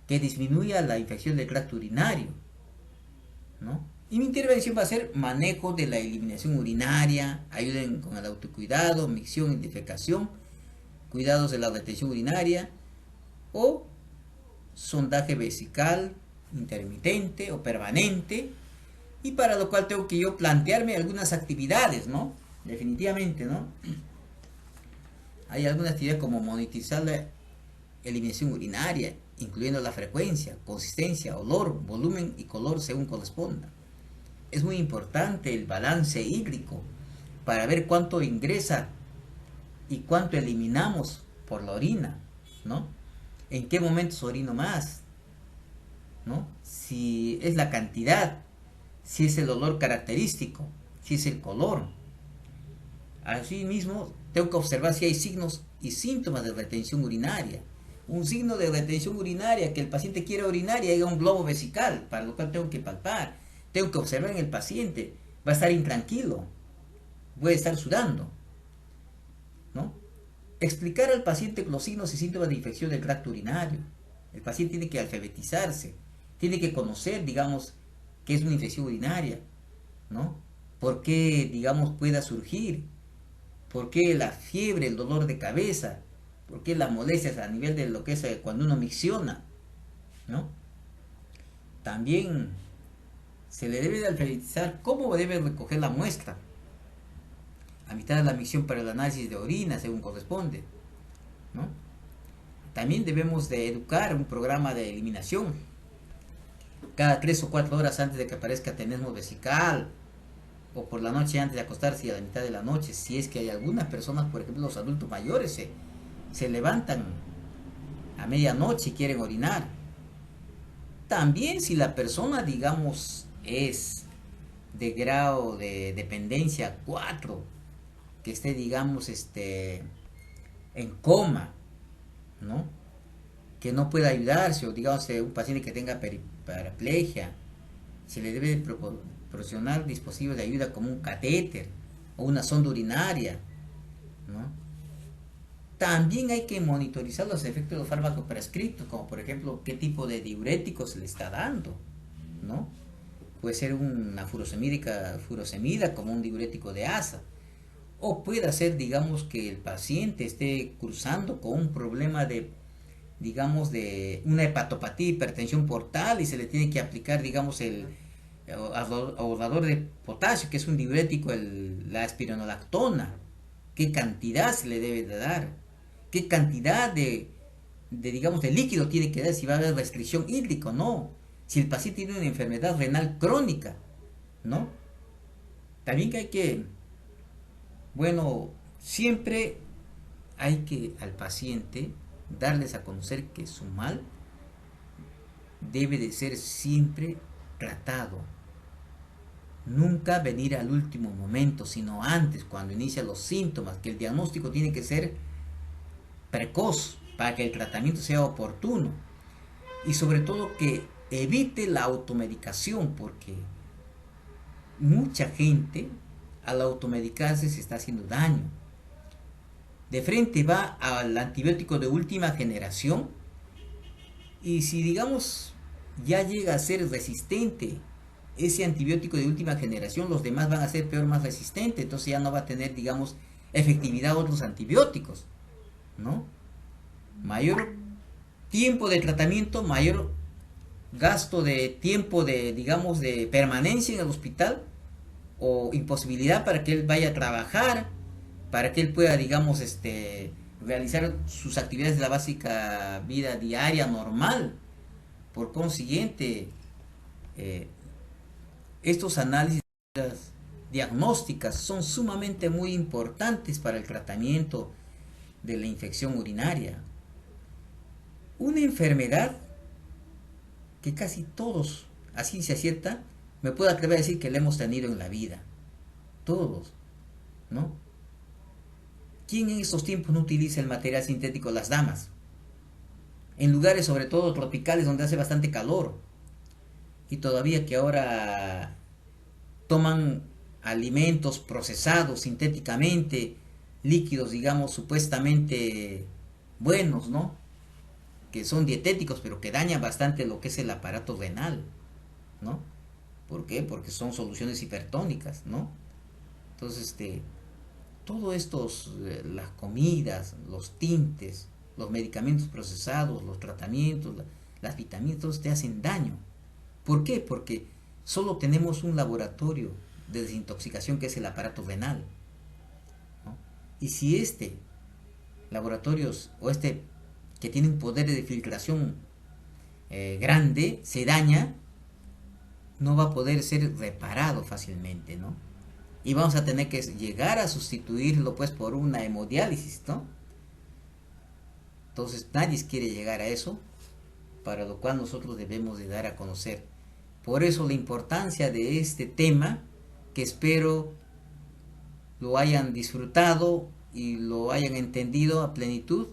que disminuya la infección del tracto urinario, ¿no? Y mi intervención va a ser manejo de la eliminación urinaria, ayuden con el autocuidado, micción y defecación, cuidados de la retención urinaria o sondaje vesical intermitente o permanente, y para lo cual tengo que yo plantearme algunas actividades, ¿no? Definitivamente, ¿no? Hay algunas actividades como monitorizar la eliminación urinaria, incluyendo la frecuencia, consistencia, olor, volumen y color según corresponda. Es muy importante el balance hídrico para ver cuánto ingresa y cuánto eliminamos por la orina, ¿no? En qué momentos orino más, ¿no? Si es la cantidad, si es el olor característico, si es el color. Asimismo, tengo que observar si hay signos y síntomas de retención urinaria. Un signo de retención urinaria, que el paciente quiere orinar y haya un globo vesical, para lo cual tengo que palpar. Tengo que observar en el paciente. Va a estar intranquilo, puede estar sudando, ¿no? Explicar al paciente los signos y síntomas de infección del tracto urinario. El paciente tiene que alfabetizarse, tiene que conocer, digamos, qué es una infección urinaria, ¿no? ¿Por qué, digamos, pueda surgir? ¿Por qué la fiebre, el dolor de cabeza? ¿Por qué las molestias a nivel de lo que es cuando uno micciona, ¿no? También se le debe de alfabetizar cómo debe recoger la muestra a mitad de la micción para el análisis de orina según corresponde, ¿no? También debemos de educar un programa de eliminación cada 3 o 4 horas antes de que aparezca tenesmo vesical, o por la noche antes de acostarse y a la mitad de la noche, si es que hay algunas personas, por ejemplo los adultos mayores, se levantan a medianoche y quieren orinar. También si la persona, digamos, es de grado de dependencia 4, que esté, digamos, en coma, ¿no? Que no pueda ayudarse, o digamos un paciente que tenga paraplegia, se le debe proporcionar dispositivos de ayuda como un catéter o una sonda urinaria, ¿no? También hay que monitorizar los efectos de los fármacos prescritos, como por ejemplo qué tipo de diurético se le está dando, ¿no? Puede ser una furosemida como un diurético de asa, o puede ser, digamos, que el paciente esté cruzando con un problema de, digamos, de una hepatopatía, hipertensión portal, y se le tiene que aplicar, digamos, el ahorrador de potasio, que es un diurético, la espironolactona. ¿Qué cantidad se le debe de dar? ¿Qué cantidad digamos, de líquido tiene que dar? Si va a haber restricción hídrica o no. Si el paciente tiene una enfermedad renal crónica, ¿no? También que hay que, bueno, siempre hay que al paciente darles a conocer que su mal debe de ser siempre tratado. Nunca venir al último momento, sino antes, cuando inician los síntomas, que el diagnóstico tiene que ser precoz para que el tratamiento sea oportuno. Y sobre todo que evite la automedicación, porque mucha gente al automedicarse se está haciendo daño. De frente va al antibiótico de última generación y si digamos ya llega a ser resistente ese antibiótico de última generación, los demás van a ser peor más resistentes, entonces ya no va a tener, digamos, efectividad otros antibióticos, ¿no? Mayor tiempo de tratamiento, mayor gasto de tiempo de, digamos, de permanencia en el hospital o imposibilidad para que él vaya a trabajar, para que él pueda, digamos, realizar sus actividades de la básica vida diaria normal. Por consiguiente, eh, estos análisis diagnósticas son sumamente muy importantes para el tratamiento de la infección urinaria. Una enfermedad que casi todos, a ciencia cierta, me puedo atrever a decir que la hemos tenido en la vida. Todos, ¿no? ¿Quién en estos tiempos no utiliza el material sintético? Las damas. En lugares sobre todo tropicales donde hace bastante calor. Y todavía que ahora toman alimentos procesados sintéticamente, líquidos, digamos, supuestamente buenos, ¿no? Que son dietéticos, pero que dañan bastante lo que es el aparato renal, ¿no? ¿Por qué? Porque son soluciones hipertónicas, ¿no? Entonces, todo estos, las comidas, los tintes, los medicamentos procesados, los tratamientos, las vitaminas, todos te hacen daño. ¿Por qué? Porque solo tenemos un laboratorio de desintoxicación que es el aparato renal, ¿no? Y si laboratorios o que tiene un poder de filtración grande se daña, no va a poder ser reparado fácilmente, ¿no? Y vamos a tener que llegar a sustituirlo pues por una hemodiálisis, ¿no? Entonces nadie quiere llegar a eso, para lo cual nosotros debemos de dar a conocer. Por eso la importancia de este tema, que espero lo hayan disfrutado y lo hayan entendido a plenitud.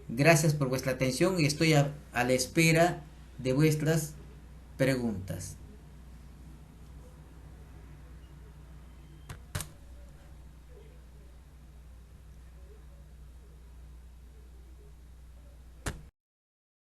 Gracias por vuestra atención y estoy a la espera de vuestras preguntas.